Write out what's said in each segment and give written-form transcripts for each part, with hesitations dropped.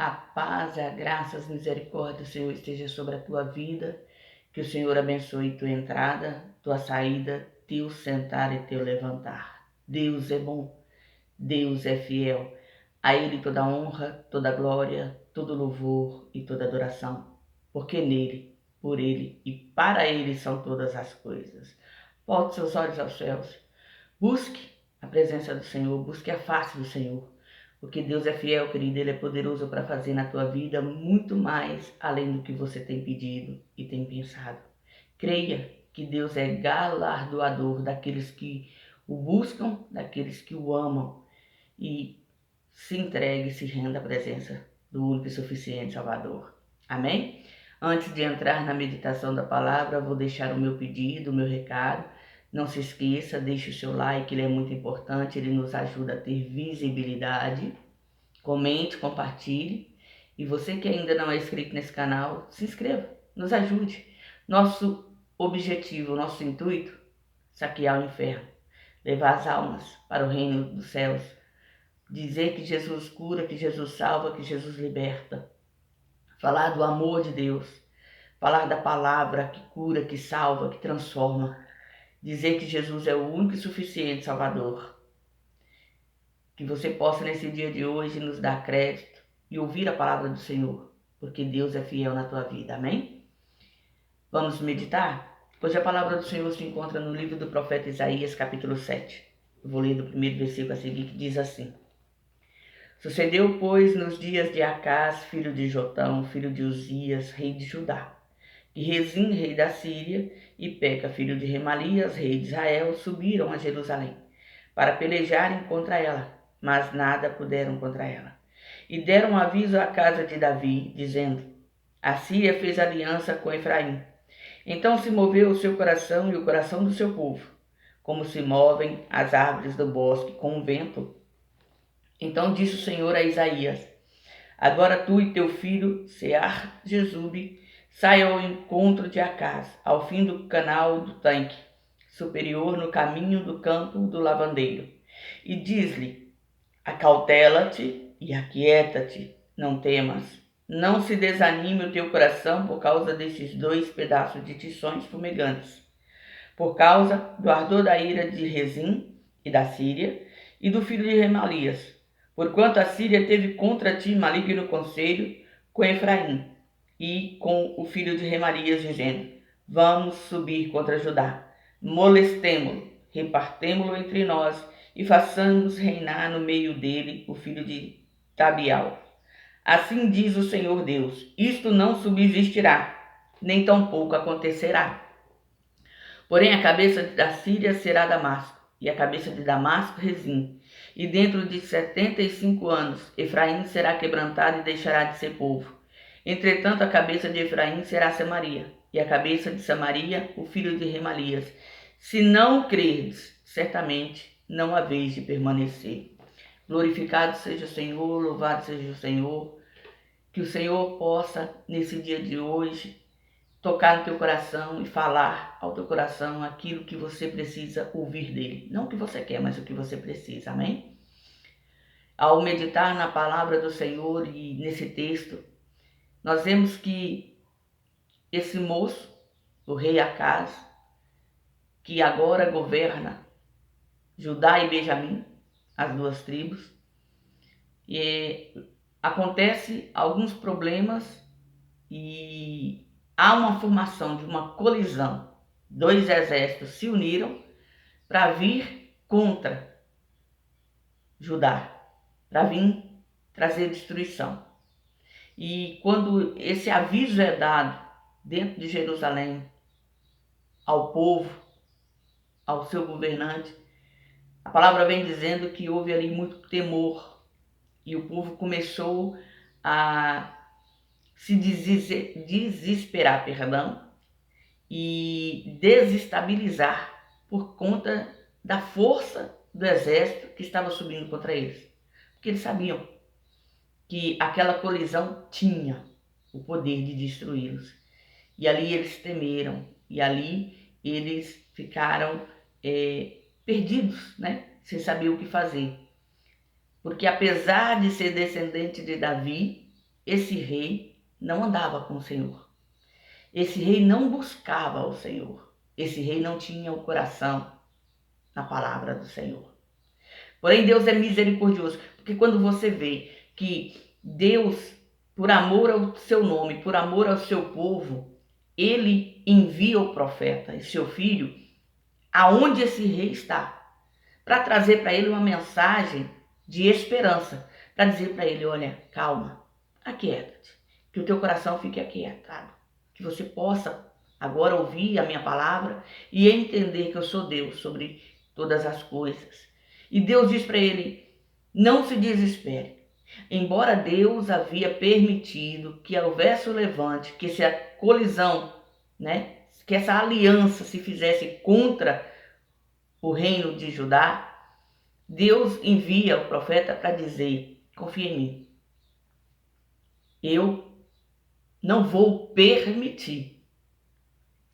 A paz, a graça, as misericórdias do Senhor esteja sobre a tua vida. Que o Senhor abençoe tua entrada, tua saída, teu sentar e teu levantar. Deus é bom, Deus é fiel. A Ele toda honra, toda glória, todo louvor e toda adoração. Porque nele, por Ele e para Ele são todas as coisas. Volte seus olhos aos céus. Busque a presença do Senhor, busque a face do Senhor. Porque Deus é fiel, querido, Ele é poderoso para fazer na tua vida muito mais além do que você tem pedido e tem pensado. Creia que Deus é galardoador daqueles que o buscam, daqueles que o amam. E se entregue, se renda à presença do único e suficiente Salvador. Amém? Antes de entrar na meditação da palavra, vou deixar o meu pedido, o meu recado. Não se esqueça, deixe o seu like, ele é muito importante, ele nos ajuda a ter visibilidade. Comente, compartilhe. E você que ainda não é inscrito nesse canal, se inscreva, nos ajude. Nosso objetivo, nosso intuito, saquear o inferno, levar as almas para o reino dos céus, dizer que Jesus cura, que Jesus salva, que Jesus liberta, falar do amor de Deus, falar da palavra que cura, que salva, que transforma, dizer que Jesus é o único e suficiente Salvador. Que você possa nesse dia de hoje nos dar crédito e ouvir a palavra do Senhor, porque Deus é fiel na tua vida, amém? Vamos meditar? Hoje a palavra do Senhor se encontra no livro do profeta Isaías, capítulo 7. Eu vou ler do primeiro versículo a seguir, que diz assim: Sucedeu, pois, nos dias de Acás, filho de Jotão, filho de Uzias, rei de Judá, que Rezim, rei da Síria, e Peca, filho de Remalias, rei de Israel, subiram a Jerusalém, para pelejarem contra ela, mas nada puderam contra ela. E deram aviso à casa de Davi, dizendo: A Síria fez aliança com Efraim. Então se moveu o seu coração e o coração do seu povo, como se movem as árvores do bosque com o vento. Então disse o Senhor a Isaías: Agora tu e teu filho, Sear-Jesube, saiam ao encontro de Acás, ao fim do canal do tanque, superior no caminho do campo do lavandeiro. E diz-lhe: Acautela-te e aquieta-te, não temas. Não se desanime o teu coração por causa desses 2 pedaços de tições fumegantes, por causa do ardor da ira de Rezim e da Síria, e do filho de Remalias, porquanto a Síria teve contra ti maligno conselho com Efraim e com o filho de Remalias, dizendo: Vamos subir contra Judá, molestemo-lo, repartemo-lo entre nós, e façamos reinar no meio dele o filho de Tabial. Assim diz o Senhor Deus: isto não subsistirá, nem tampouco acontecerá. Porém a cabeça da Síria será Damasco, e a cabeça de Damasco Rezim. E dentro de 75 anos Efraim será quebrantado e deixará de ser povo. Entretanto a cabeça de Efraim será Samaria, e a cabeça de Samaria o filho de Remalias. Se não crerdes, certamente não haveis de permanecer. Glorificado seja o Senhor, louvado seja o Senhor. Que o Senhor possa, nesse dia de hoje, tocar no teu coração e falar ao teu coração aquilo que você precisa ouvir dele. Não o que você quer, mas o que você precisa, amém? Ao meditar na palavra do Senhor e nesse texto, nós vemos que esse moço, o rei Acaz, que agora governa Judá e Benjamim, as 2 tribos, e acontece alguns problemas e há uma formação de uma colisão. 2 exércitos se uniram para vir contra Judá, para vir trazer destruição. E quando esse aviso é dado dentro de Jerusalém ao povo, ao seu governante, a palavra vem dizendo que houve ali muito temor e o povo começou a se desesperar, e desestabilizar por conta da força do exército que estava subindo contra eles. Porque eles sabiam que aquela colisão tinha o poder de destruí-los. E ali eles temeram, e ali eles ficaram perdidos, né? Sem saber o que fazer. Porque apesar de ser descendente de Davi, esse rei não andava com o Senhor. Esse rei não buscava o Senhor. Esse rei não tinha o coração na palavra do Senhor. Porém, Deus é misericordioso, porque quando você vê que Deus, por amor ao seu nome, por amor ao seu povo, ele envia o profeta e seu filho aonde esse rei está, para trazer para ele uma mensagem de esperança, para dizer para ele, olha, calma, aquieta-te, que o teu coração fique aquietado, que você possa agora ouvir a minha palavra e entender que eu sou Deus sobre todas as coisas. E Deus diz para ele, não se desespere. Embora Deus havia permitido que houvesse o levante, que essa colisão, né, que essa aliança se fizesse contra o reino de Judá, Deus envia o profeta para dizer, confia em mim. Eu não vou permitir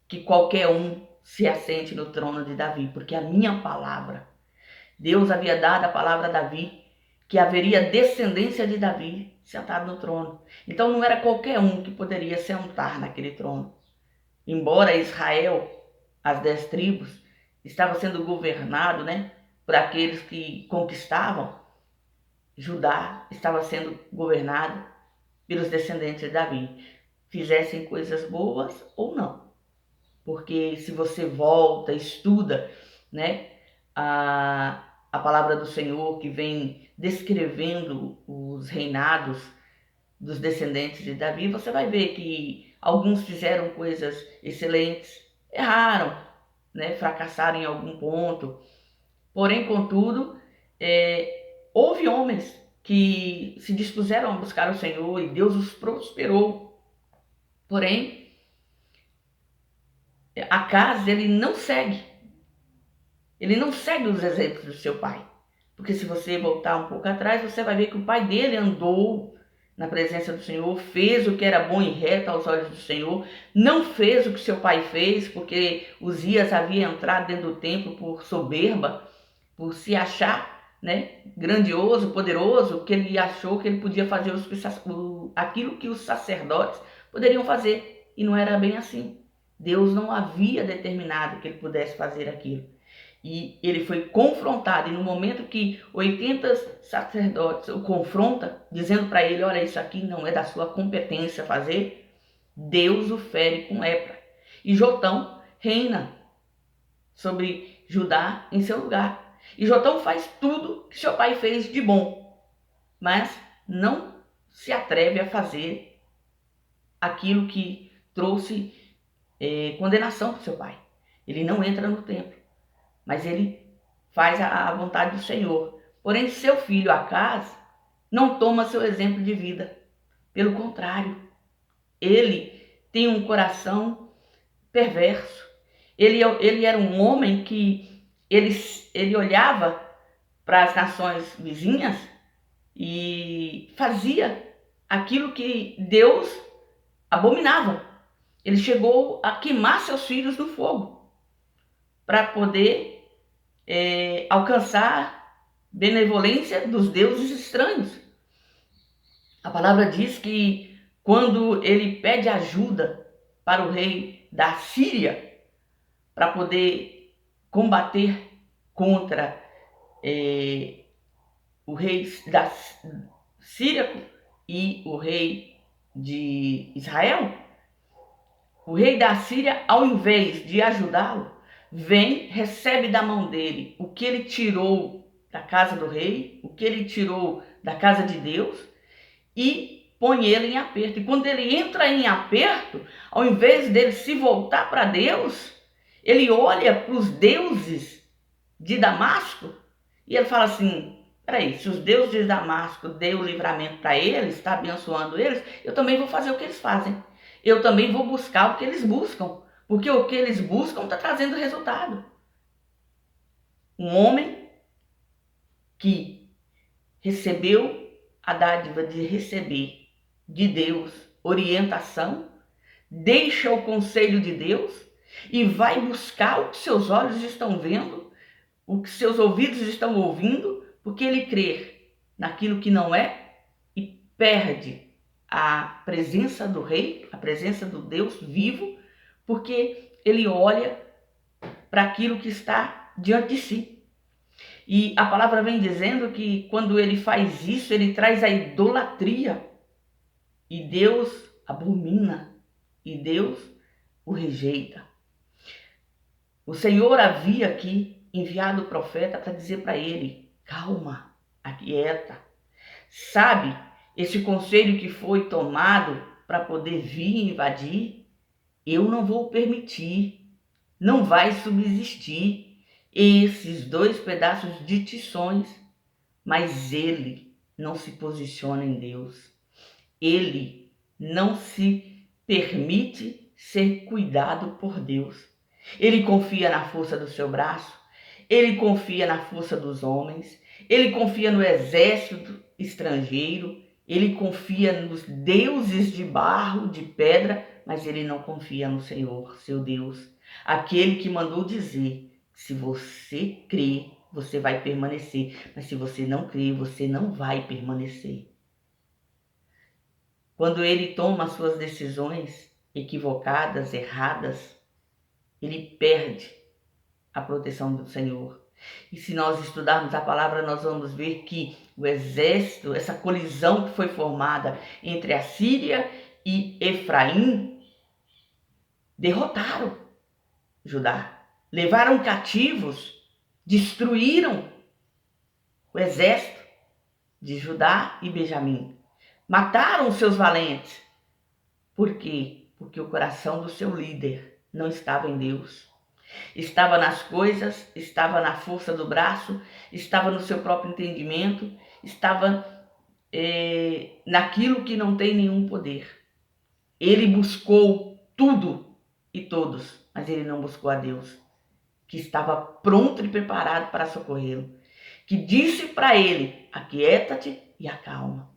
que qualquer um se assente no trono de Davi, porque a minha palavra, Deus havia dado a palavra a Davi, que haveria descendência de Davi sentado no trono. Então não era qualquer um que poderia sentar naquele trono. Embora Israel, as 10 tribos, estava sendo governado, né, por aqueles que conquistavam, Judá estava sendo governado pelos descendentes de Davi, fizessem coisas boas ou não. Porque se você volta, estuda, né, a palavra do Senhor que vem descrevendo os reinados dos descendentes de Davi, você vai ver que alguns fizeram coisas excelentes, erraram, né, fracassaram em algum ponto. Porém, contudo, houve homens que se dispuseram a buscar o Senhor e Deus os prosperou. Porém, Acaz, ele não segue os exemplos do seu pai. Porque se você voltar um pouco atrás, você vai ver que o pai dele andou na presença do Senhor, fez o que era bom e reto aos olhos do Senhor, não fez o que seu pai fez, porque Uzias havia entrado dentro do templo por soberba, por se achar, né, grandioso, poderoso, que ele achou que ele podia fazer aquilo que os sacerdotes poderiam fazer, e não era bem assim. Deus não havia determinado que ele pudesse fazer aquilo. E ele foi confrontado, e no momento que 80 sacerdotes o confrontam, dizendo para ele, olha, isso aqui não é da sua competência fazer, Deus o fere com lepra. E Jotão reina sobre Judá em seu lugar. E Jotão faz tudo que seu pai fez de bom, mas não se atreve a fazer aquilo que trouxe condenação para seu pai. Ele não entra no templo, mas ele faz a vontade do Senhor. Porém, seu filho Acaz não toma seu exemplo de vida. Pelo contrário, ele tem um coração perverso. Ele era um homem que ele olhava para as nações vizinhas e fazia aquilo que Deus abominava. Ele chegou a queimar seus filhos no fogo para poder alcançar benevolência dos deuses estranhos. A palavra diz que quando ele pede ajuda para o rei da Síria para poder combater contra o rei da Síria e o rei de Israel, o rei da Síria, ao invés de ajudá-lo, vem, recebe da mão dele o que ele tirou da casa do rei, o que ele tirou da casa de Deus, e põe ele em aperto. E quando ele entra em aperto, ao invés dele se voltar para Deus, ele olha para os deuses de Damasco e ele fala assim, peraí, se os deuses de Damasco deu o livramento para eles, está abençoando eles, eu também vou fazer o que eles fazem. Eu também vou buscar o que eles buscam, porque o que eles buscam está trazendo resultado. Um homem que recebeu a dádiva de receber de Deus orientação, deixa o conselho de Deus e vai buscar o que seus olhos estão vendo, o que seus ouvidos estão ouvindo, porque ele crê naquilo que não é e perde a presença do rei, a presença do Deus vivo, porque ele olha para aquilo que está diante de si. E a palavra vem dizendo que quando ele faz isso, ele traz a idolatria. E Deus abomina, e Deus o rejeita. O Senhor havia aqui enviado o profeta para dizer para ele: calma, aquieta. Sabe, esse conselho que foi tomado para poder vir invadir, eu não vou permitir, não vai subsistir esses 2 pedaços de tições. Mas ele não se posiciona em Deus. Ele não se permite ser cuidado por Deus. Ele confia na força do seu braço, ele confia na força dos homens, ele confia no exército estrangeiro, ele confia nos deuses de barro, de pedra, mas ele não confia no Senhor, seu Deus. Aquele que mandou dizer: se você crê, você vai permanecer, mas se você não crê, você não vai permanecer. Quando ele toma as suas decisões equivocadas, erradas, ele perde a proteção do Senhor. E se nós estudarmos a palavra, nós vamos ver que o exército, essa colisão que foi formada entre a Síria e Efraim, derrotaram Judá, levaram cativos, destruíram o exército de Judá e Benjamim. Mataram os seus valentes. Por quê? Porque o coração do seu líder não estava em Deus. Estava nas coisas, estava na força do braço, estava no seu próprio entendimento, estava naquilo que não tem nenhum poder. Ele buscou tudo e todos, mas ele não buscou a Deus, que estava pronto e preparado para socorrê-lo, que disse para ele: aquieta-te e acalma.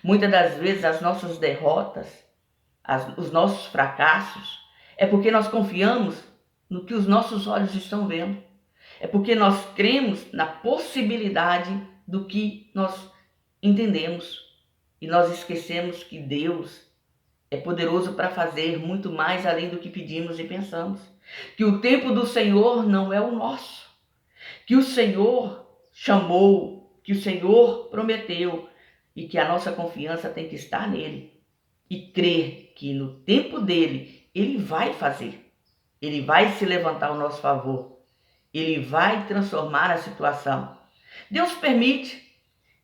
Muitas das vezes as nossas derrotas, os nossos fracassos, é porque nós confiamos no que os nossos olhos estão vendo. É porque nós cremos na possibilidade do que nós entendemos. E nós esquecemos que Deus é poderoso para fazer muito mais além do que pedimos e pensamos. Que o tempo do Senhor não é o nosso. Que o Senhor chamou, que o Senhor prometeu, e que a nossa confiança tem que estar nele. E crer que no tempo dele, ele vai fazer. Ele vai se levantar ao nosso favor. Ele vai transformar a situação. Deus permite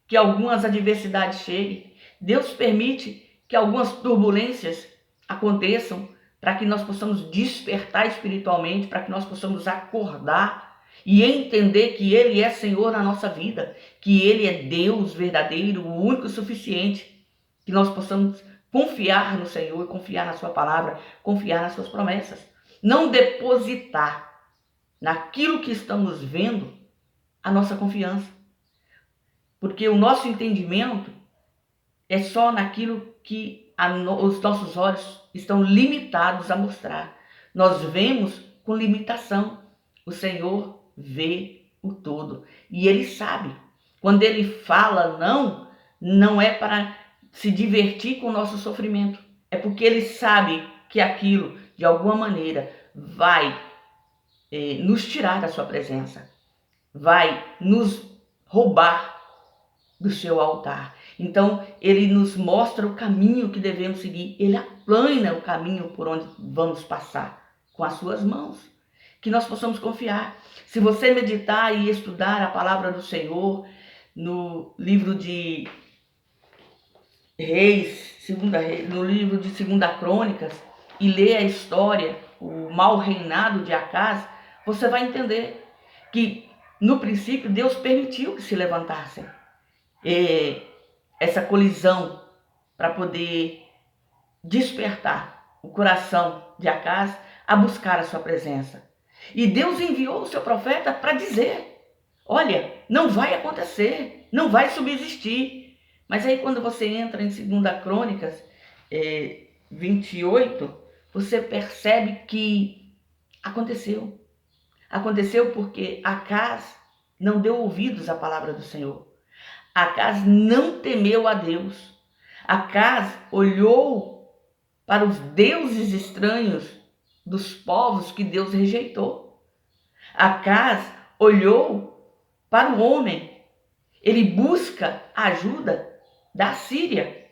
que algumas adversidades cheguem. Deus permite que algumas turbulências aconteçam para que nós possamos despertar espiritualmente, para que nós possamos acordar e entender que Ele é Senhor na nossa vida, que Ele é Deus verdadeiro, o único e suficiente, que nós possamos confiar no Senhor, confiar na sua palavra, confiar nas suas promessas. Não depositar naquilo que estamos vendo a nossa confiança. Porque o nosso entendimento é só naquilo que os nossos olhos estão limitados a mostrar. Nós vemos com limitação. O Senhor vê o todo. E Ele sabe. Quando Ele fala não, não é para se divertir com o nosso sofrimento. É porque Ele sabe que aquilo, de alguma maneira, vai nos tirar da sua presença. Vai nos roubar do seu altar. Então, ele nos mostra o caminho que devemos seguir. Ele aplana o caminho por onde vamos passar com as suas mãos. Que nós possamos confiar. Se você meditar e estudar a palavra do Senhor no livro de Reis, no livro de 2 Crônicas, e ler a história, o mau reinado de Acaz, você vai entender que no princípio Deus permitiu que se levantassem essa colisão para poder despertar o coração de Acaz a buscar a sua presença. E Deus enviou o seu profeta para dizer: olha, não vai acontecer, não vai subsistir. Mas aí quando você entra em 2 Crônicas 28, você percebe que aconteceu. Aconteceu porque Acaz não deu ouvidos à palavra do Senhor. Acaz não temeu a Deus. Acás olhou para os deuses estranhos dos povos que Deus rejeitou. Acás olhou para o homem. Ele busca a ajuda da Síria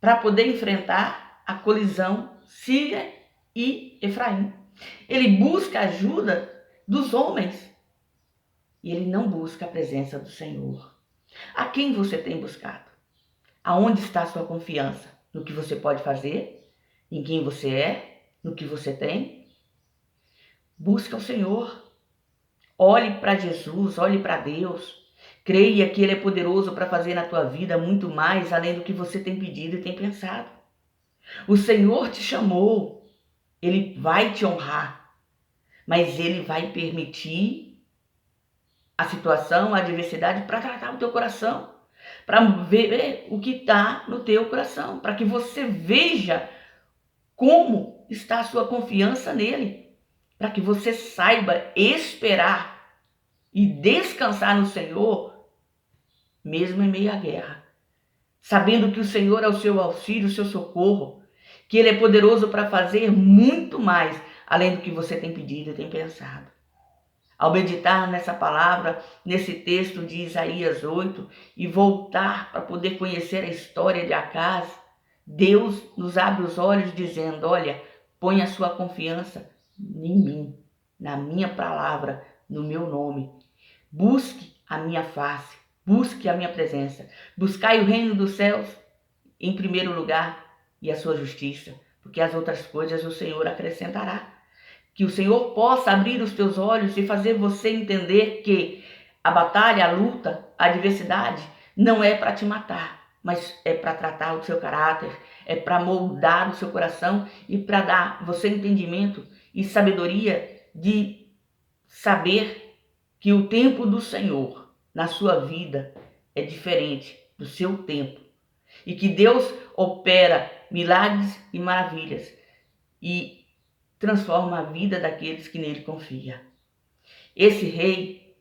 para poder enfrentar a colisão Síria e Efraim. Ele busca a ajuda dos homens e ele não busca a presença do Senhor. A quem você tem buscado? Aonde está a sua confiança? No que você pode fazer? Em quem você é? No que você tem? Busca o Senhor. Olhe para Jesus, olhe para Deus. Creia que Ele é poderoso para fazer na tua vida muito mais além do que você tem pedido e tem pensado. O Senhor te chamou, Ele vai te honrar, mas Ele vai permitir a situação, a adversidade para tratar o teu coração, para ver o que está no teu coração, para que você veja como está a sua confiança nele, para que você saiba esperar e descansar no Senhor, mesmo em meio à guerra, sabendo que o Senhor é o seu auxílio, o seu socorro, que Ele é poderoso para fazer muito mais além do que você tem pedido e tem pensado. Ao meditar nessa palavra, nesse texto de Isaías 8, e voltar para poder conhecer a história de Acás, Deus nos abre os olhos dizendo, olha, põe a sua confiança em mim, na minha palavra, no meu nome. Busque a minha face, busque a minha presença. Buscai o reino dos céus em primeiro lugar e a sua justiça, porque as outras coisas o Senhor acrescentará. Que o Senhor possa abrir os teus olhos e fazer você entender que a batalha, a luta, a adversidade não é para te matar, mas é para tratar o seu caráter, é para moldar o seu coração e para dar você entendimento e sabedoria de saber que o tempo do Senhor na sua vida é diferente do seu tempo e que Deus opera milagres e maravilhas e transforma a vida daqueles que nele confiam. Esse rei,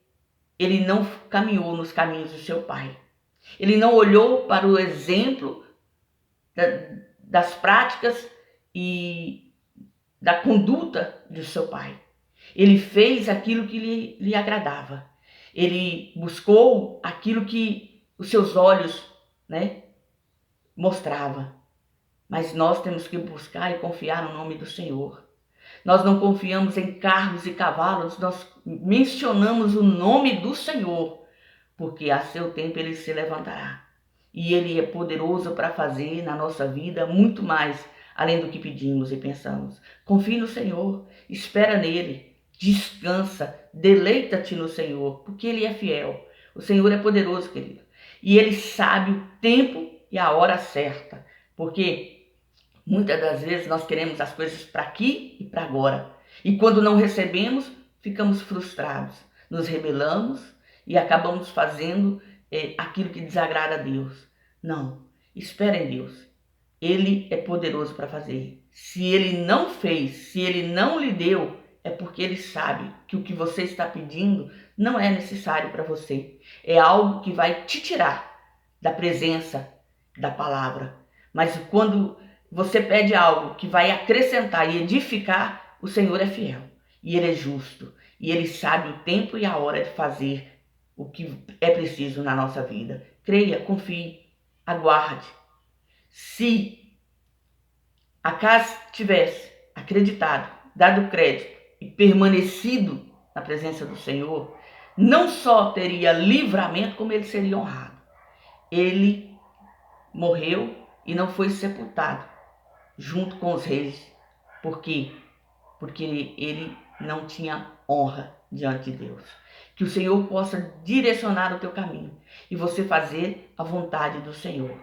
ele não caminhou nos caminhos do seu pai. Ele não olhou para o exemplo das práticas e da conduta do seu pai. Ele fez aquilo que lhe agradava. Ele buscou aquilo que os seus olhos, mostrava. Mas nós temos que buscar e confiar no nome do Senhor. Nós não confiamos em carros e cavalos, nós mencionamos o nome do Senhor, porque a seu tempo Ele se levantará. E Ele é poderoso para fazer na nossa vida muito mais, além do que pedimos e pensamos. Confie no Senhor, espera nele, descansa, deleita-te no Senhor, porque Ele é fiel. O Senhor é poderoso, querido. E Ele sabe o tempo e a hora certa, porque muitas das vezes nós queremos as coisas para aqui e para agora. E quando não recebemos, ficamos frustrados. Nos rebelamos e acabamos fazendo aquilo que desagrada a Deus. Não, espera em Deus. Ele é poderoso para fazer. Se Ele não fez, se Ele não lhe deu, é porque Ele sabe que o que você está pedindo não é necessário para você. É algo que vai te tirar da presença da palavra. Mas quando você pede algo que vai acrescentar e edificar, o Senhor é fiel. E Ele é justo. E Ele sabe o tempo e a hora de fazer o que é preciso na nossa vida. Creia, confie, aguarde. Se Acás tivesse acreditado, dado crédito e permanecido na presença do Senhor, não só teria livramento, como ele seria honrado. Ele morreu e não foi sepultado junto com os reis. Por quê? Porque ele não tinha honra diante de Deus. Que o Senhor possa direcionar o teu caminho e você fazer a vontade do Senhor.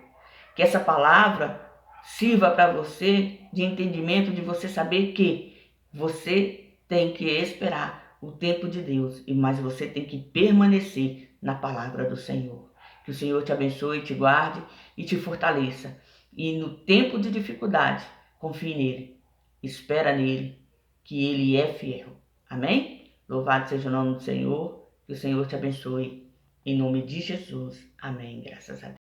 Que essa palavra sirva para você de entendimento, de você saber que você tem que esperar o tempo de Deus, mas você tem que permanecer na palavra do Senhor. Que o Senhor te abençoe, te guarde e te fortaleça. E no tempo de dificuldade, confie nele, espera nele, que ele é fiel. Amém? Louvado seja o nome do Senhor, que o Senhor te abençoe. Em nome de Jesus. Amém. Graças a Deus.